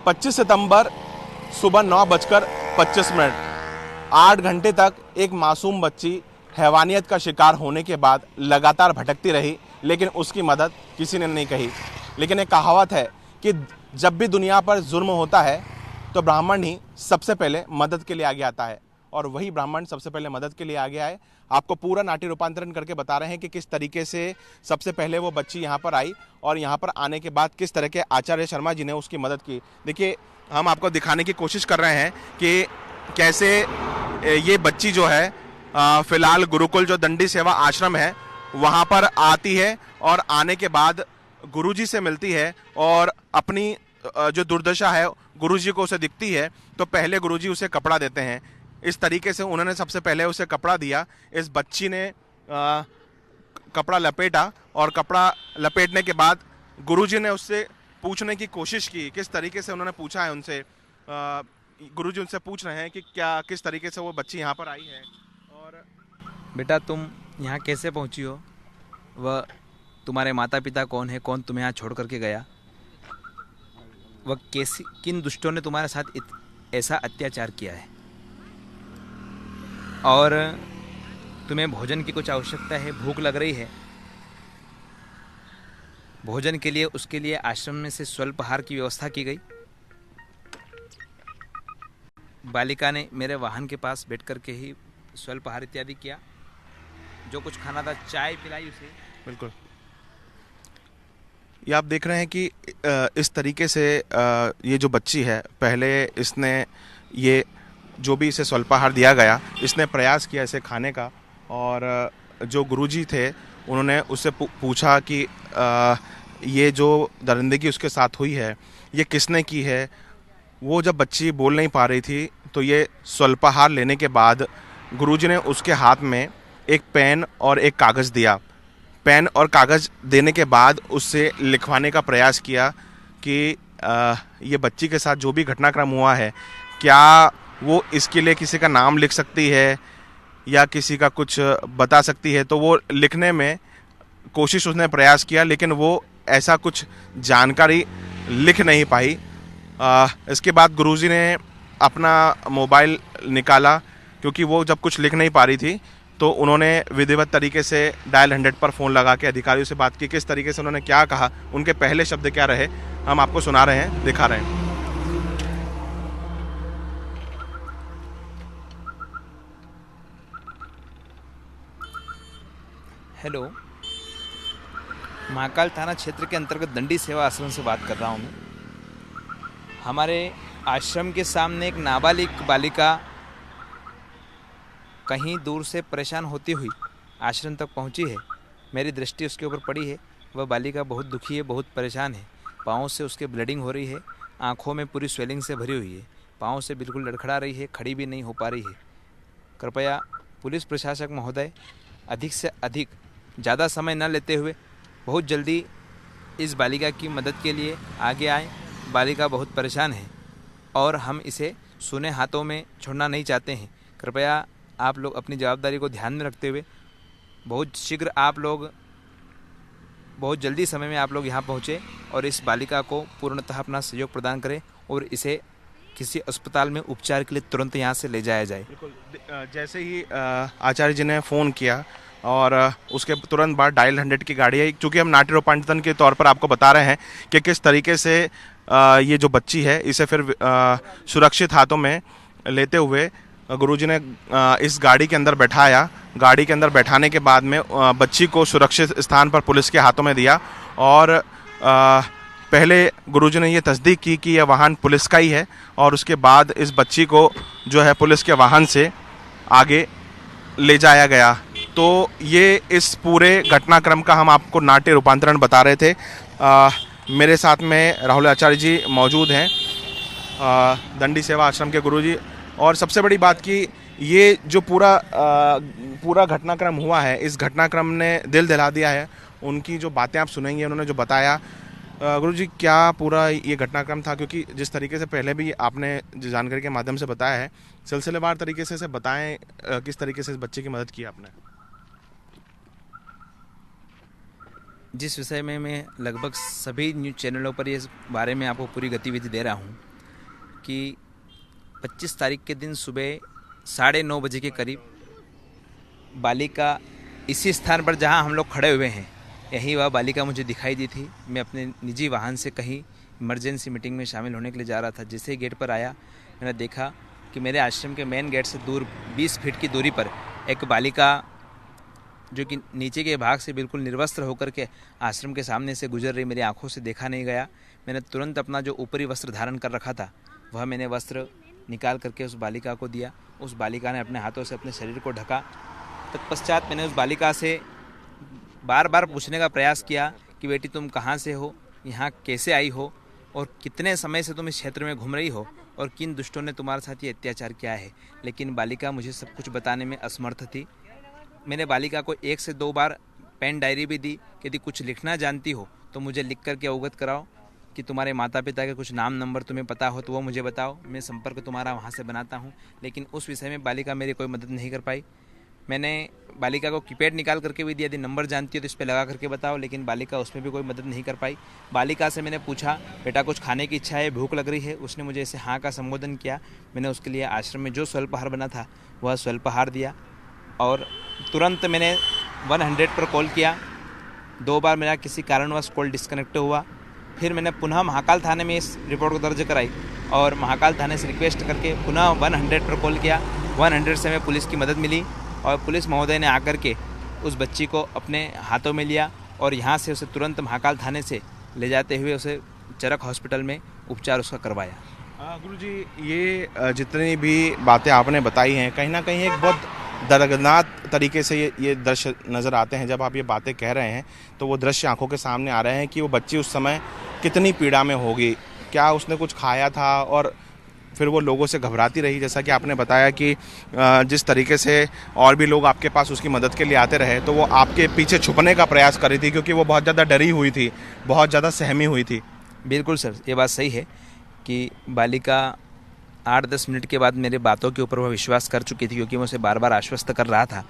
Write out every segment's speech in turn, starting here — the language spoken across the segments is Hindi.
25 सितंबर सुबह 9:25, 8 घंटे तक एक मासूम बच्ची हैवानियत का शिकार होने के बाद लगातार भटकती रही, लेकिन उसकी मदद किसी ने नहीं कही। लेकिन एक कहावत है कि जब भी दुनिया पर जुल्म होता है तो ब्राह्मण ही सबसे पहले मदद के लिए आगे आता है, और वही ब्राह्मण सबसे पहले मदद के लिए आगे आए। आपको पूरा नाट्य रूपांतरण करके बता रहे हैं कि किस तरीके से सबसे पहले वो बच्ची यहाँ पर आई और यहाँ पर आने के बाद किस तरह के आचार्य शर्मा जी ने उसकी मदद की। देखिए, हम आपको दिखाने की कोशिश कर रहे हैं कि कैसे ये बच्ची जो है फिलहाल गुरुकुल जो दंडी सेवा आश्रम है वहाँ पर आती है, और आने के बाद गुरुजी से मिलती है और अपनी जो दुर्दशा है गुरुजी को उसे दिखती है तो पहले गुरुजी उसे कपड़ा देते हैं। इस तरीके से उन्होंने सबसे पहले उसे कपड़ा दिया। इस बच्ची ने कपड़ा लपेटा और कपड़ा लपेटने के बाद गुरुजी ने उससे पूछने की कोशिश की। किस तरीके से उन्होंने पूछा है उनसे, गुरुजी उनसे पूछ रहे हैं कि क्या किस तरीके से वो बच्ची यहाँ पर आई है। और बेटा, तुम यहाँ कैसे पहुँची हो? वह तुम्हारे माता पिता कौन है? कौन तुम्हें यहाँ छोड़ करके गया? वह कैसी किन दुष्टों ने तुम्हारे साथ ऐसा अत्याचार किया है? और तुम्हें भोजन की कुछ आवश्यकता है, भूख लग रही है, भोजन के लिए उसके लिए आश्रम में से स्वल्पाहार की व्यवस्था की गई। बालिका ने मेरे वाहन के पास बैठ करके ही स्वल्पाहार इत्यादि किया। जो कुछ खाना था, चाय पिलाई उसे। बिल्कुल, ये आप देख रहे हैं कि इस तरीके से ये जो बच्ची है, पहले इसने ये जो भी इसे स्वल्पाहार दिया गया, इसने प्रयास किया इसे खाने का, और जो गुरुजी थे उन्होंने उससे पूछा कि ये जो दरिंदगी उसके साथ हुई है ये किसने की है। वो जब बच्ची बोल नहीं पा रही थी तो ये स्वल्पाहार लेने के बाद गुरुजी ने उसके हाथ में एक पेन और एक कागज़ दिया। पेन और कागज़ देने के बाद उससे लिखवाने का प्रयास किया कि ये बच्ची के साथ जो भी घटनाक्रम हुआ है, क्या वो इसके लिए किसी का नाम लिख सकती है या किसी का कुछ बता सकती है। तो वो लिखने में कोशिश उसने प्रयास किया, लेकिन वो ऐसा कुछ जानकारी लिख नहीं पाई। इसके बाद गुरुजी ने अपना मोबाइल निकाला, क्योंकि वो जब कुछ लिख नहीं पा रही थी तो उन्होंने विधिवत तरीके से डायल 100 पर फ़ोन लगा के अधिकारियों से बात की। किस तरीके से उन्होंने क्या कहा, उनके पहले शब्द क्या रहे, हम आपको सुना रहे हैं, दिखा रहे हैं। हेलो, महाकाल थाना क्षेत्र के अंतर्गत दंडी सेवा आश्रम से बात कर रहा हूँ मैं। हमारे आश्रम के सामने एक नाबालिग बालिका कहीं दूर से परेशान होती हुई आश्रम तक पहुंची है। मेरी दृष्टि उसके ऊपर पड़ी है। वह बालिका बहुत दुखी है, बहुत परेशान है। पाँव से उसके ब्लीडिंग हो रही है, आँखों में पूरी स्वेलिंग से भरी हुई है, पाँव से बिल्कुल लड़खड़ा रही है, खड़ी भी नहीं हो पा रही है। कृपया पुलिस प्रशासक महोदय अधिक से अधिक ज़्यादा समय न लेते हुए बहुत जल्दी इस बालिका की मदद के लिए आगे आएँ। बालिका बहुत परेशान है और हम इसे सूने हाथों में छोड़ना नहीं चाहते हैं। कृपया आप लोग अपनी जवाबदारी को ध्यान में रखते हुए बहुत शीघ्र आप लोग बहुत जल्दी समय में आप लोग यहाँ पहुँचे और इस बालिका को पूर्णतः अपना सहयोग प्रदान करें और इसे किसी अस्पताल में उपचार के लिए तुरंत यहाँ से ले जाया जाए। बिल्कुल, जैसे ही आचार्य जी ने फ़ोन किया और उसके तुरंत बाद डायल 100 की गाड़ी आई। चूँकि हम नाट्य रूपांतरण के तौर पर आपको बता रहे हैं कि किस तरीके से ये जो बच्ची है इसे फिर सुरक्षित हाथों में लेते हुए गुरुजी ने इस गाड़ी के अंदर बैठाया। गाड़ी के अंदर बैठाने के बाद में बच्ची को सुरक्षित स्थान पर पुलिस के हाथों में दिया, और पहले गुरुजी ने ये तस्दीक की कि यह वाहन पुलिस का ही है, और उसके बाद इस बच्ची को जो है पुलिस के वाहन से आगे ले जाया गया। तो ये इस पूरे घटनाक्रम का हम आपको नाट्य रूपांतरण बता रहे थे। मेरे साथ में राहुल आचार्य जी मौजूद हैं, दंडी सेवा आश्रम के गुरुजी। और सबसे बड़ी बात कि ये जो पूरा घटनाक्रम हुआ है, इस घटनाक्रम ने दिल दिला दिया है। उनकी जो बातें आप सुनेंगे, उन्होंने जो बताया, गुरुजी क्या पूरा ये घटनाक्रम था, क्योंकि जिस तरीके से पहले भी आपने जानकारी के माध्यम से बताया है, सिलसिलेवार तरीके से बताएं किस तरीके से इस बच्चे की मदद की आपने। जिस विषय में मैं लगभग सभी न्यूज़ चैनलों पर इस बारे में आपको पूरी गतिविधि दे रहा हूँ, कि 25 तारीख के दिन सुबह 9:30 बजे के करीब बालिका इसी स्थान पर जहां हम लोग खड़े हुए हैं, यही वह बालिका मुझे दिखाई दी थी। मैं अपने निजी वाहन से कहीं इमरजेंसी मीटिंग में शामिल होने के लिए जा रहा था। जैसे ही गेट पर आया, मैंने देखा कि मेरे आश्रम के मेन गेट से दूर 20 फीट की दूरी पर एक बालिका जो कि नीचे के भाग से बिल्कुल निर्वस्त्र होकर के आश्रम के सामने से गुजर रही, मेरी आंखों से देखा नहीं गया। मैंने तुरंत अपना जो ऊपरी वस्त्र धारण कर रखा था वह मैंने वस्त्र निकाल करके उस बालिका को दिया। उस बालिका ने अपने हाथों से अपने शरीर को ढका। तत्पश्चात मैंने उस बालिका से बार बार पूछने का प्रयास किया कि बेटी तुम कहाँ से हो, यहाँ कैसे आई हो और कितने समय से तुम इस क्षेत्र में घूम रही हो और किन दुष्टों ने तुम्हारे साथ ये अत्याचार किया है। लेकिन बालिका मुझे सब कुछ बताने में असमर्थ थी। मैंने बालिका को 1 से 2 बार पेन डायरी भी दी कि यदि कुछ लिखना जानती हो तो मुझे लिख करके अवगत कराओ, कि तुम्हारे माता पिता के कुछ नाम नंबर तुम्हें पता हो तो वो मुझे बताओ, मैं संपर्क तुम्हारा वहाँ से बनाता हूँ। लेकिन उस विषय में बालिका मेरी कोई मदद नहीं कर पाई। मैंने बालिका को कीपैड निकाल करके भी दिया, यदि नंबर जानती हो तो इस पर लगा करके बताओ, लेकिन बालिका उसमें भी कोई मदद नहीं कर पाई। बालिका से मैंने पूछा, बेटा कुछ खाने की इच्छा है, भूख लग रही है? उसने मुझे ऐसे हाँ का संबोधन किया। मैंने उसके लिए आश्रम में जो स्वल्पाहार बना था वह स्वल्पाहार दिया और तुरंत मैंने 100 पर कॉल किया। 2 बार मेरा किसी कारणवश कॉल डिस्कनेक्ट हुआ। फिर मैंने पुनः महाकाल थाने में इस रिपोर्ट को दर्ज कराई और महाकाल थाने से रिक्वेस्ट करके पुनः 100 पर कॉल किया। 100 से हमें पुलिस की मदद मिली और पुलिस महोदय ने आकर के उस बच्ची को अपने हाथों में लिया और यहाँ से उसे तुरंत महाकाल थाने से ले जाते हुए उसे चरक हॉस्पिटल में उपचार उसका करवाया। गुरुजी, ये जितनी भी बातें आपने बताई हैं, कहीं ना कहीं एक बहुत दर्दनाक तरीके से ये दृश्य नज़र आते हैं। जब आप ये बातें कह रहे हैं तो वो दृश्य आंखों के सामने आ रहे हैं कि वो बच्ची उस समय कितनी पीड़ा में होगी, क्या उसने कुछ खाया था और फिर वो लोगों से घबराती रही। जैसा कि आपने बताया कि जिस तरीके से और भी लोग आपके पास उसकी मदद के लिए आते रहे तो वो आपके पीछे छुपने का प्रयास कर रही थी, क्योंकि वो बहुत ज़्यादा डरी हुई थी, बहुत ज़्यादा सहमी हुई थी। बिल्कुल सर, ये बात सही है कि बालिका 8-10 मिनट के बाद मेरे बातों के ऊपर वह विश्वास कर चुकी थी, क्योंकि मैं उसे बार बार आश्वस्त कर रहा था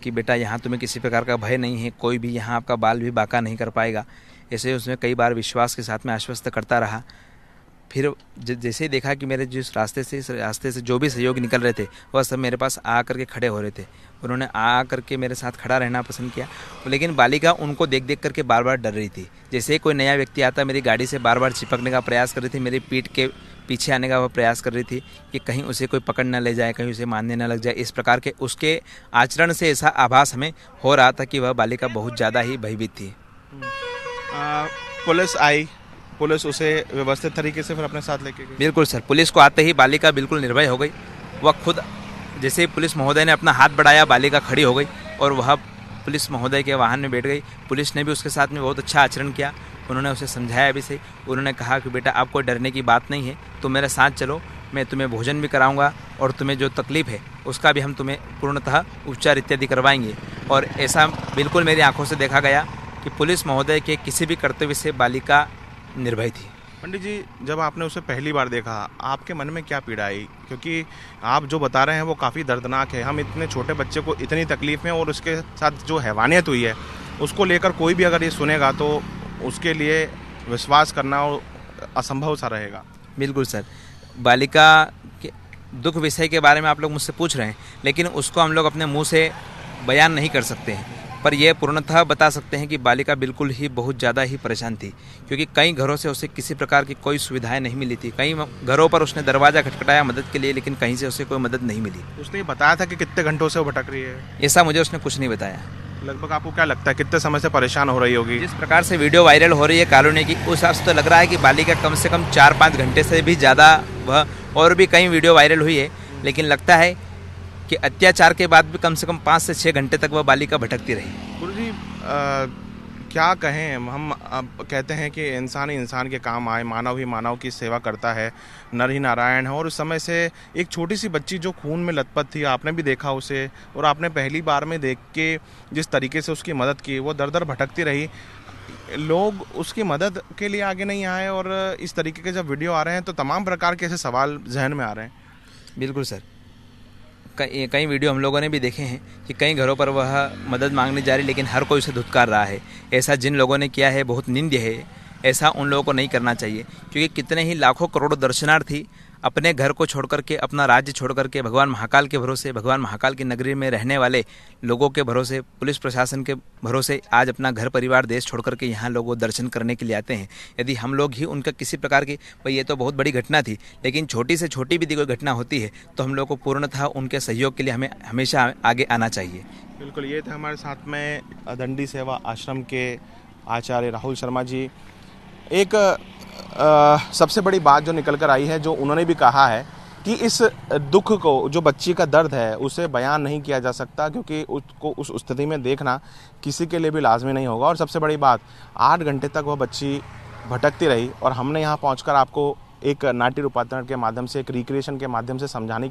कि बेटा यहाँ तुम्हें किसी प्रकार का भय नहीं है, कोई भी यहाँ आपका बाल भी बांका नहीं कर पाएगा। ऐसे उसमें कई बार विश्वास के साथ में आश्वस्त करता रहा। फिर जैसे ही देखा कि मेरे जिस रास्ते से जो भी सहयोग निकल रहे थे वह सब मेरे पास आ करके खड़े हो रहे थे, उन्होंने आ करके मेरे साथ खड़ा रहना पसंद किया। लेकिन बालिका उनको देख देख करके बार बार डर रही थी। जैसे ही कोई नया व्यक्ति आता मेरी गाड़ी से बार बार चिपकने का प्रयास कर रही थी, मेरी पीठ के पीछे आने का वह प्रयास कर रही थी कि कहीं उसे कोई पकड़ न ले जाए, कहीं उसे मारने न लग जाए। इस प्रकार के उसके आचरण से ऐसा आभास हमें हो रहा था कि वह बालिका बहुत ज़्यादा ही भयभीत थी। पुलिस आई, पुलिस उसे व्यवस्थित तरीके से फिर अपने साथ लेके गई? बिल्कुल सर, पुलिस को आते ही बालिका बिल्कुल निर्भय हो गई। वह खुद जैसे ही पुलिस महोदय ने अपना हाथ बढ़ाया, बालिका खड़ी हो गई और वह पुलिस महोदय के वाहन में बैठ गई। पुलिस ने भी उसके साथ में बहुत अच्छा आचरण किया। उन्होंने उसे समझाया भी सही। उन्होंने कहा कि बेटा आपको डरने की बात नहीं है, तुम मेरे साथ चलो, मैं तुम्हें भोजन भी कराऊंगा और तुम्हें जो तकलीफ़ है उसका भी हम तुम्हें पूर्णतः उपचार इत्यादि करवाएंगे। और ऐसा बिल्कुल मेरी आंखों से देखा गया कि पुलिस महोदय के किसी भी कर्तव्य से बालिका निर्भय थी। पंडित जी, जब आपने उसे पहली बार देखा आपके मन में क्या पीड़ा आई? क्योंकि आप जो बता रहे हैं वो काफ़ी दर्दनाक है। हम इतने छोटे बच्चे को इतनी तकलीफ में और उसके साथ जो हैवानियत हुई है उसको लेकर कोई भी अगर ये सुनेगा तो उसके लिए विश्वास करना असंभव सा रहेगा। बिल्कुल सर, बालिका के दुख विषय के बारे में आप लोग मुझसे पूछ रहे हैं, लेकिन उसको हम लोग अपने मुंह से बयान नहीं कर सकते हैं, पर यह पूर्णतः बता सकते हैं कि बालिका बिल्कुल ही बहुत ज़्यादा ही परेशान थी, क्योंकि कई घरों से उसे किसी प्रकार की कोई सुविधाएं नहीं मिली थी। कई घरों पर उसने दरवाज़ा खटखटाया मदद के लिए, लेकिन कहीं से उसे कोई मदद नहीं मिली। उसने बताया था कि कितने घंटों से वो भटक रही है? ऐसा मुझे उसने कुछ नहीं बताया। लगभग आपको क्या लगता है कितने समय से परेशान हो रही होगी? जिस प्रकार से वीडियो वायरल हो रही है कॉलोनी की, उस हिसाब से तो लग रहा है कि बालिका कम से कम 4-5 घंटे से भी ज़्यादा, वह और भी कई वीडियो वायरल हुई है, लेकिन लगता है कि अत्याचार के बाद भी कम से कम 5 से 6 घंटे तक वह बालिका भटकती रही। गुरुजी, क्या कहें हम अब कहते हैं कि इंसान ही इंसान के काम आए, मानव ही मानव की सेवा करता है, नर ही नारायण है। और उस समय से एक छोटी सी बच्ची जो खून में लथपथ थी, आपने भी देखा उसे और आपने पहली बार में देख के जिस तरीके से उसकी मदद की, वो दर दर भटकती रही। लोग उसकी मदद के लिए आगे नहीं आए और इस तरीके के जब वीडियो आ रहे हैं तो तमाम प्रकार के ऐसे सवाल जहन में आ रहे हैं। बिल्कुल सर, कई वीडियो हम लोगों ने भी देखे हैं कि कई घरों पर वह मदद मांगने जा रही, लेकिन हर कोई उसे धुतकार रहा है। ऐसा जिन लोगों ने किया है बहुत निंद्य है। ऐसा उन लोगों को नहीं करना चाहिए, क्योंकि कितने ही लाखों करोड़ों दर्शनार्थी अपने घर को छोड़ करके, अपना राज्य छोड़ करके, भगवान महाकाल के भरोसे, भगवान महाकाल की नगरी में रहने वाले लोगों के भरोसे, पुलिस प्रशासन के भरोसे आज अपना घर परिवार देश छोड़ करके यहाँ लोग दर्शन करने के लिए आते हैं। यदि हम लोग ही उनका किसी प्रकार की, भाई ये तो बहुत बड़ी घटना थी, लेकिन छोटी से छोटी भी यदि कोई घटना होती है तो हम लोग को पूर्णतः उनके सहयोग के लिए हमें हमेशा आगे आना चाहिए। बिल्कुल, ये थे हमारे साथ में दंडी सेवा आश्रम के आचार्य राहुल शर्मा जी। एक सबसे बड़ी बात जो निकल कर आई है, जो उन्होंने भी कहा है कि इस दुख को, जो बच्ची का दर्द है, उसे बयान नहीं किया जा सकता, क्योंकि उसको उस स्थिति में देखना किसी के लिए भी लाजमी नहीं होगा। और सबसे बड़ी बात, 8 घंटे तक वह बच्ची भटकती रही और हमने यहाँ पहुंचकर आपको एक नाट्य रूपांतरण के माध्यम से, एक रिक्रिएशन के माध्यम से समझाने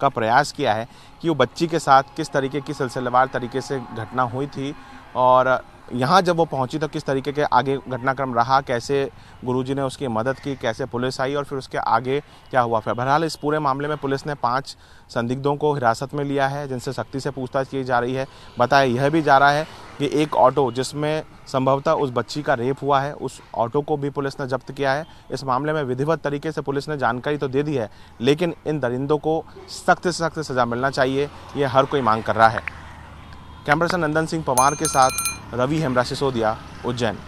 का प्रयास किया है कि वो बच्ची के साथ किस तरीके की सिलसिलेवार तरीके से घटना हुई थी और यहाँ जब वो पहुंची तो किस तरीके के आगे घटनाक्रम रहा, कैसे गुरुजी ने उसकी मदद की, कैसे पुलिस आई और फिर उसके आगे क्या हुआ। फिर बहरहाल इस पूरे मामले में पुलिस ने 5 संदिग्धों को हिरासत में लिया है, जिनसे सख्ती से पूछताछ की जा रही है। बताया यह भी जा रहा है कि एक ऑटो जिसमें संभवतः उस बच्ची का रेप हुआ है, उस ऑटो को भी पुलिस ने जब्त किया है। इस मामले में विधिवत तरीके से पुलिस ने जानकारी तो दे दी है, लेकिन इन दरिंदों को सख्त से सख्त सज़ा मिलना चाहिए, ये हर कोई मांग कर रहा है। कैमरा पर्सन नंदन सिंह पवार के साथ रवि हेमरा सिसोदिया, उज्जैन।